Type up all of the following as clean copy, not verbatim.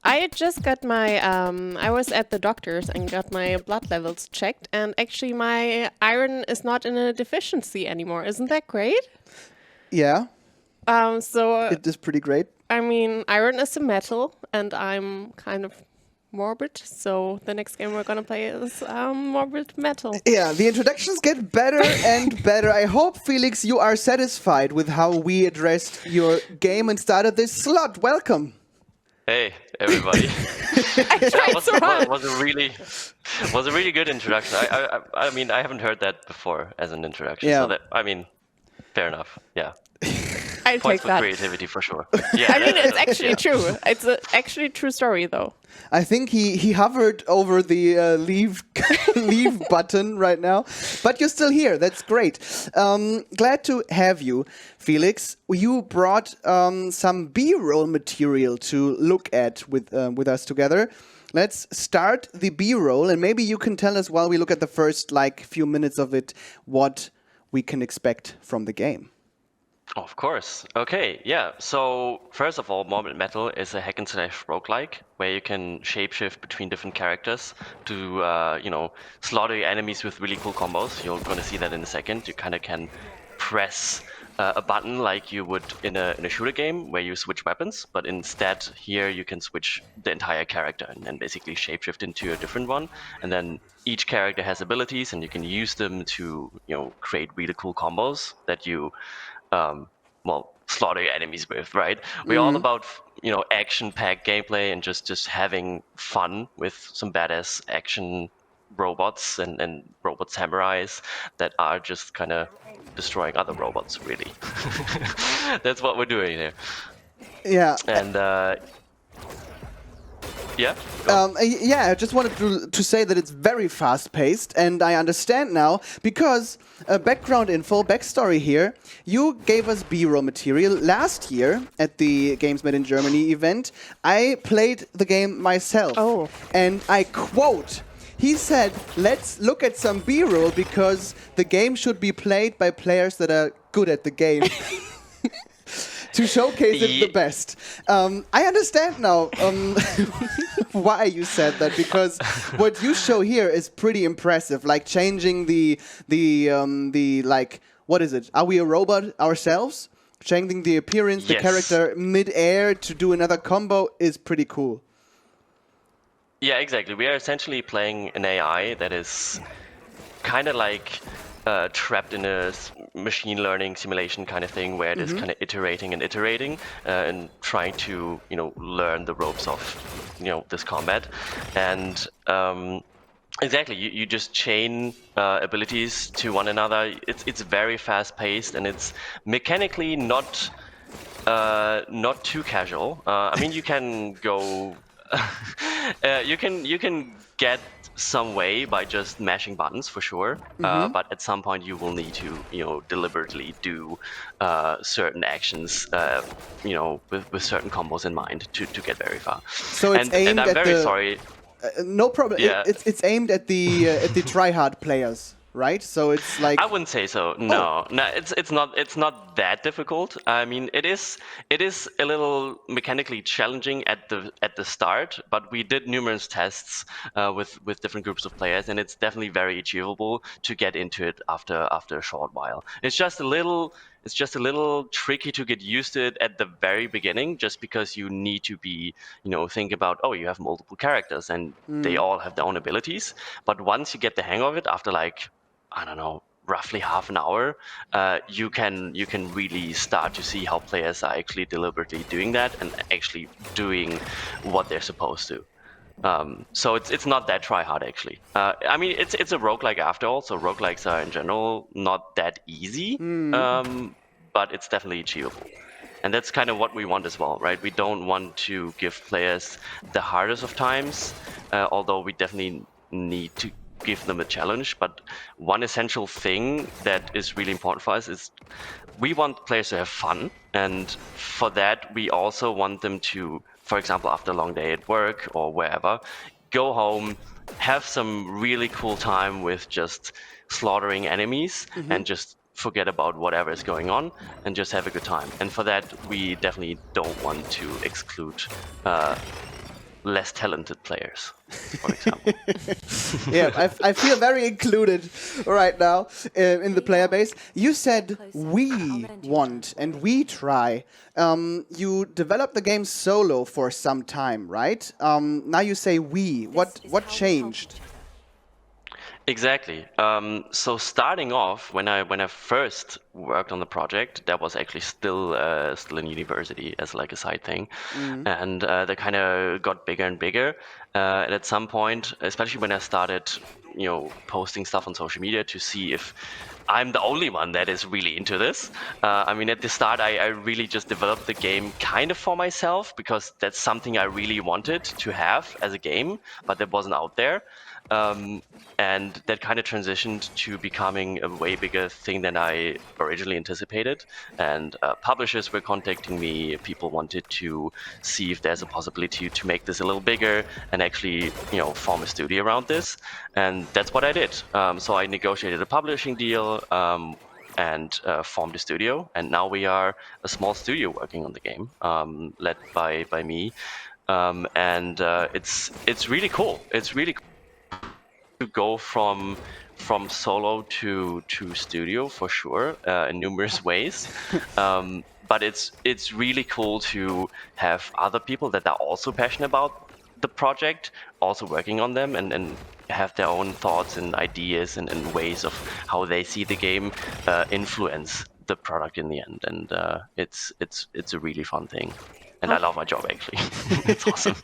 I just got my, I was at the doctor's and got my blood levels checked, and actually my iron is not in a deficiency anymore. Isn't that great? Yeah, So, it is pretty great. I mean, iron is a metal, and I'm kind of morbid, so the next game we're gonna play is Morbid Metal. Yeah, the introductions get better and better. I hope, Felix, you are satisfied with how we addressed your game and started this slot. Welcome. Hey, everybody. That was a really good introduction. I mean, I haven't heard that before as an introduction. Yeah. So that, I mean, fair enough. Yeah. I'll take Points for that. creativity for sure. Yeah, I mean, it's actually true. It's actually a true story, though. I think he hovered over the leave leave button right now, but you're still here. That's great. Glad to have you, Felix. You brought some B-roll material to look at with us together. Let's start the B-roll, and maybe you can tell us while we look at the first few minutes of it what we can expect from the game. Of course. Okay, yeah. So first of all, Morbid Metal is a hack and slash roguelike where you can shapeshift between different characters to, slaughter your enemies with really cool combos. You're going to see that in a second. You kind of can press a button like you would in a shooter game where you switch weapons, but instead here you can switch the entire character and basically shapeshift into a different one. And then each character has abilities, and you can use them to create really cool combos that you slaughter your enemies with, right? We're all about action-packed gameplay and just having fun with some badass action robots and robot samurais that are just kind of destroying other robots, really. That's what we're doing here. Yeah. And yeah. I just wanted to say that it's very fast-paced, and I understand now because background info, backstory here. You gave us B-roll material last year at the Games Made in Germany event. I played the game myself, and I quote. He said, "Let's look at some B-roll because the game should be played by players that are good at the game." To showcase it the best. I understand now why you said that, because what you show here is pretty impressive. Like changing the what is it? Are we a robot ourselves? Changing the appearance, the character mid-air to do another combo is pretty cool. Yeah, exactly. We are essentially playing an AI that is kind of like trapped in a machine learning simulation kind of thing where it is kind of iterating and trying to learn the ropes of this combat. And exactly, you just chain abilities to one another. It's very fast paced, and it's mechanically not too casual. I mean, you can go you can get some way by just mashing buttons for sure, but at some point you will need to deliberately do certain actions with certain combos in mind to get very far. So it's aimed and I'm at very sorry. No problem. Yeah. It's aimed at the try-hard players, right? So it's like I wouldn't say so. No, it's not that difficult. I mean, it is a little mechanically challenging at the start, but we did numerous tests with different groups of players, and it's definitely very achievable to get into it after a short while. It's just a little tricky to get used to it at the very beginning, just because you need to be, think about, you have multiple characters and they all have their own abilities. But once you get the hang of it, after I don't know, roughly half an hour, you can really start to see how players are actually deliberately doing that and actually doing what they're supposed to. So it's not that try hard actually. I mean, it's a roguelike after all, so roguelikes are in general not that easy, but it's definitely achievable. And that's kind of what we want as well, right? We don't want to give players the hardest of times, although we definitely need to give them a challenge. But one essential thing that is really important for us is we want players to have fun. And for that, we also want them to, for example, after a long day at work or wherever, go home, have some really cool time with just slaughtering enemies and just forget about whatever is going on and just have a good time. And for that, we definitely don't want to exclude less talented players, for example. Yeah, I feel very included right now in the player base. You said we want and we try. You developed the game solo for some time, right? Now you say we. What changed? Exactly. So starting off, when I first worked on the project, that was actually still in university as like a side thing, and that kind of got bigger and bigger. And at some point, especially when I started, posting stuff on social media to see if I'm the only one that is really into this. I mean, at the start, I really just developed the game kind of for myself because that's something I really wanted to have as a game, but that wasn't out there. And that kind of transitioned to becoming a way bigger thing than I originally anticipated. And publishers were contacting me. People wanted to see if there's a possibility to make this a little bigger and actually, form a studio around this. And that's what I did. So I negotiated a publishing deal and formed a studio. And now we are a small studio working on the game, led by me. And it's really cool. It's really cool to go from solo to studio for sure in numerous ways. But it's really cool to have other people that are also passionate about the project, also working on them and have their own thoughts and ideas and ways of how they see the game influence the product in the end. And it's a really fun thing. And I love my job, actually. It's awesome.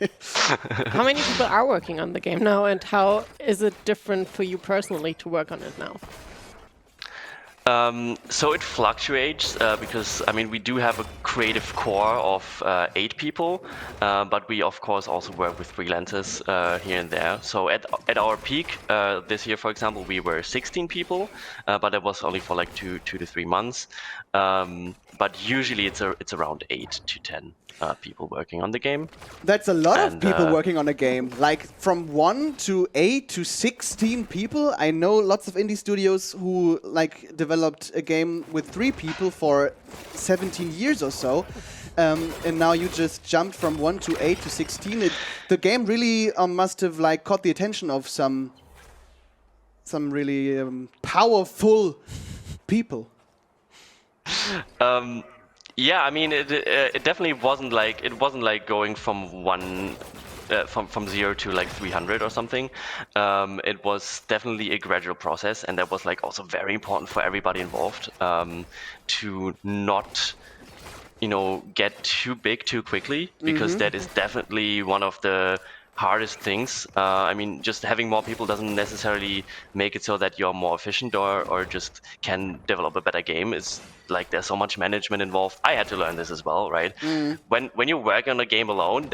How many people are working on the game now, and how is it different for you personally to work on it now? So it fluctuates because, I mean, we do have a creative core of 8 people, but we, of course, also work with freelancers here and there. So at our peak this year, for example, we were 16 people, but that was only for like 2 to 3 months. But usually it's around 8 to 10 people working on the game. That's a lot of people working on a game. Like from 1 to 8 to 16 people. I know lots of indie studios who like developed a game with 3 people for 17 years or so. And now you just jumped from 1 to 8 to 16. The game really must have like caught the attention of some really powerful people. Yeah, I mean, it definitely wasn't like going from from 0 to like 300 or something. It was definitely a gradual process, and that was like also very important for everybody involved to not, get too big too quickly, because that is definitely one of the hardest things. I mean, just having more people doesn't necessarily make it so that you're more efficient or just can develop a better game. It's like there's so much management involved. I had to learn this as well, right? When you work on a game alone,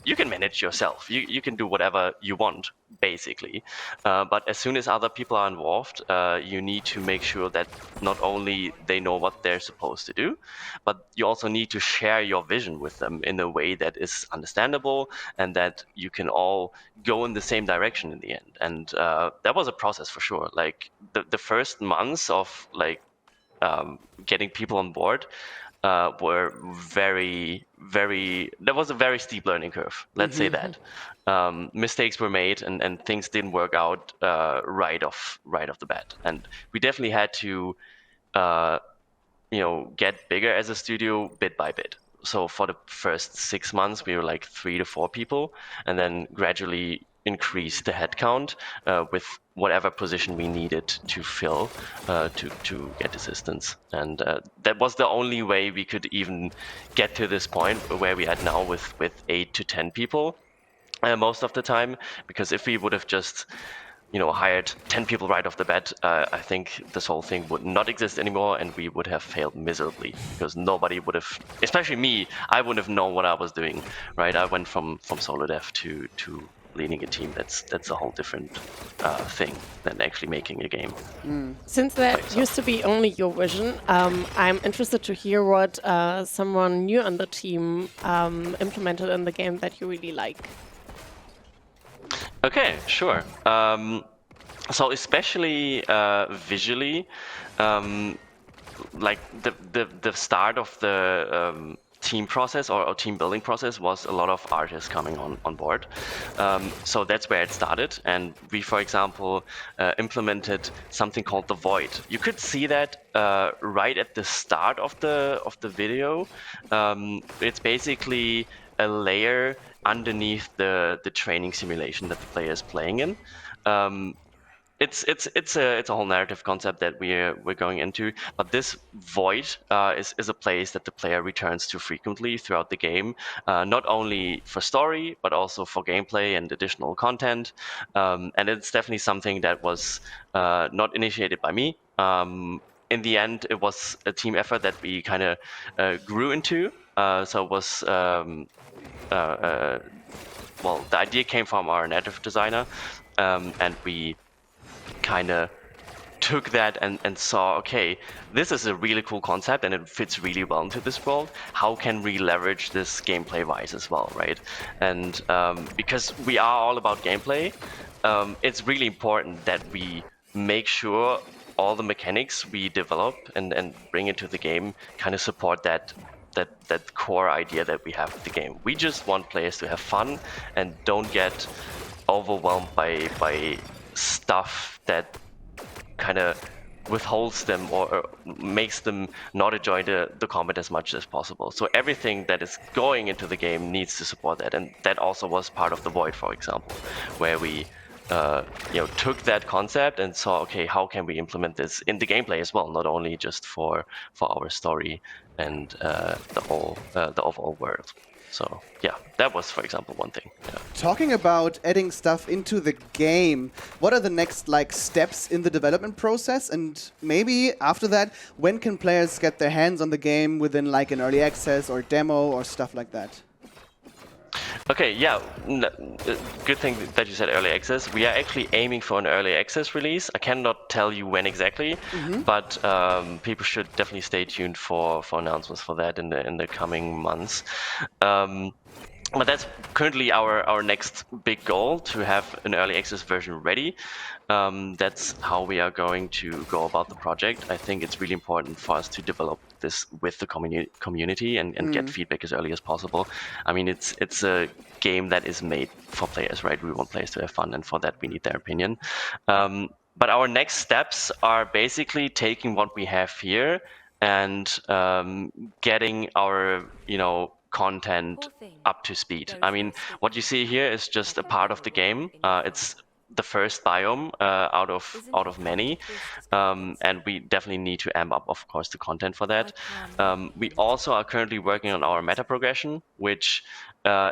you can manage yourself. You can do whatever you want, basically. But as soon as other people are involved, you need to make sure that not only they know what they're supposed to do, but you also need to share your vision with them in a way that is understandable and that you can all go in the same direction in the end. And that was a process for sure. Like the first months of like getting people on board were there was a very steep learning curve, let's say that. Mistakes were made and things didn't work out right off the bat. And we definitely had to get bigger as a studio bit by bit. So for the first 6 months, we were like 3 to 4 people, and then gradually increase the headcount with whatever position we needed to fill to get assistance. And that was the only way we could even get to this point where we are now with 8 to 10 people most of the time. Because if we would have just hired 10 people right off the bat, I think this whole thing would not exist anymore, and we would have failed miserably, because nobody would have, especially me, I wouldn't have known what I was doing, right? I went from solo dev to leading a team. That's a whole different thing than actually making a game. Since that used to be only your vision, I'm interested to hear what someone new on the team implemented in the game that you really like. Okay, sure. So especially visually, like the start of the team process or team building process was a lot of artists coming on board. So that's where it started, and we, for example, implemented something called the void. You could see that right at the start of the video. It's basically a layer underneath the training simulation that the player is playing in. It's a whole narrative concept that we're going into, but this void is a place that the player returns to frequently throughout the game, not only for story but also for gameplay and additional content. And it's definitely something that was not initiated by me. In the end, it was a team effort that we kind of grew into. So it was well, the idea came from our narrative designer, and we kind of took that and saw, okay, this is a really cool concept and it fits really well into this world. How can we leverage this gameplay-wise as well, right? And because we are all about gameplay, it's really important that we make sure all the mechanics we develop and bring into the game kind of support that core idea that we have with the game. We just want players to have fun and don't get overwhelmed by stuff that kind of withholds them or makes them not enjoy the combat as much as possible. So everything that is going into the game needs to support that, and that also was part of the void, for example, where we took that concept and saw, okay, how can we implement this in the gameplay as well, not only just for our story and the overall world. So yeah, that was, for example, one thing. Yeah. Talking about adding stuff into the game, what are the next steps in the development process? And maybe after that, when can players get their hands on the game within an early access or demo or stuff like that? Okay, yeah, good thing that you said early access. We are actually aiming for an early access release. I cannot tell you when exactly, but people should definitely stay tuned for announcements for that in the coming months. But that's currently our next big goal, to have an early access version ready. That's how we are going to go about the project. I think it's really important for us to develop this with the community and get feedback as early as possible. I mean, it's a game that is made for players, right? We want players to have fun, and for that we need their opinion. But our next steps are basically taking what we have here and getting our, content up to speed. I mean, what you see here is just a part of the game. It's the first biome out of many, and we definitely need to amp up, of course, the content for that. We also are currently working on our meta progression, which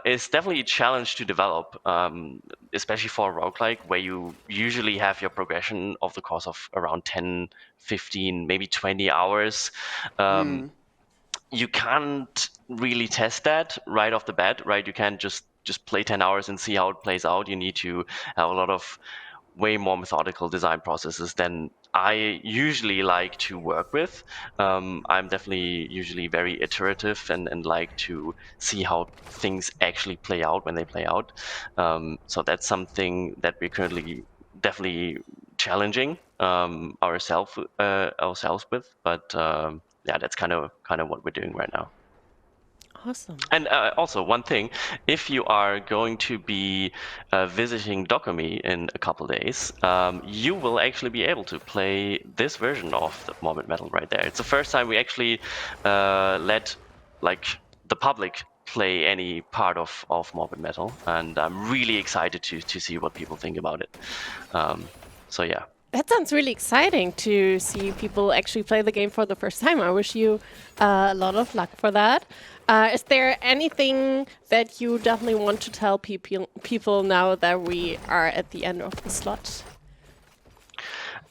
is definitely a challenge to develop, especially for a roguelike, where you usually have your progression of the course of around 10, 15, maybe 20 hours. You can't really test that right off the bat, right? You can't just play 10 hours and see how it plays out. You need to have a lot of way more methodical design processes than I usually like to work with. I'm definitely usually very iterative and like to see how things actually play out when they play out. So that's something that we're currently definitely challenging ourselves with. But yeah, that's kind of what we're doing right now. Awesome. And also, one thing, if you are going to be visiting Dokumi in a couple days, you will actually be able to play this version of the Morbid Metal right there. It's the first time we actually let the public play any part of Morbid Metal, and I'm really excited to see what people think about it. So yeah. That sounds really exciting to see people actually play the game for the first time. I wish you a lot of luck for that. Is there anything that you definitely want to tell people now that we are at the end of the slot?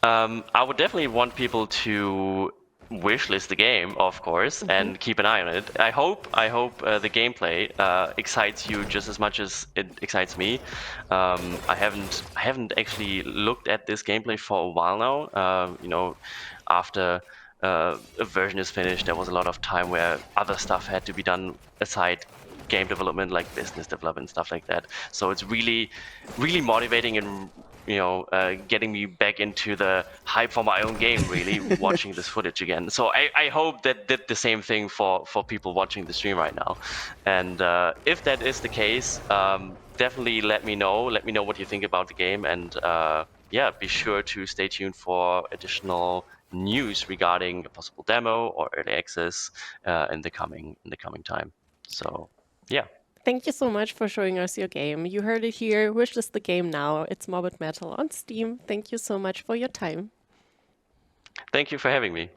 I would definitely want people to wishlist the game, of course, and keep an eye on it. I hope the gameplay excites you just as much as it excites me. I haven't actually looked at this gameplay for a while now. After a version is finished, there was a lot of time where other stuff had to be done aside game development, like business development, stuff like that. So it's really, really motivating and getting me back into the hype for my own game, really, watching this footage again. So I hope that did the same thing for people watching the stream right now. And if that is the case, definitely let me know. Let me know what you think about the game. And yeah, be sure to stay tuned for additional news regarding a possible demo or early access in the coming time. So yeah. Thank you so much for showing us your game. You heard it here. Wishlist the game now. It's Morbid Metal on Steam. Thank you so much for your time. Thank you for having me.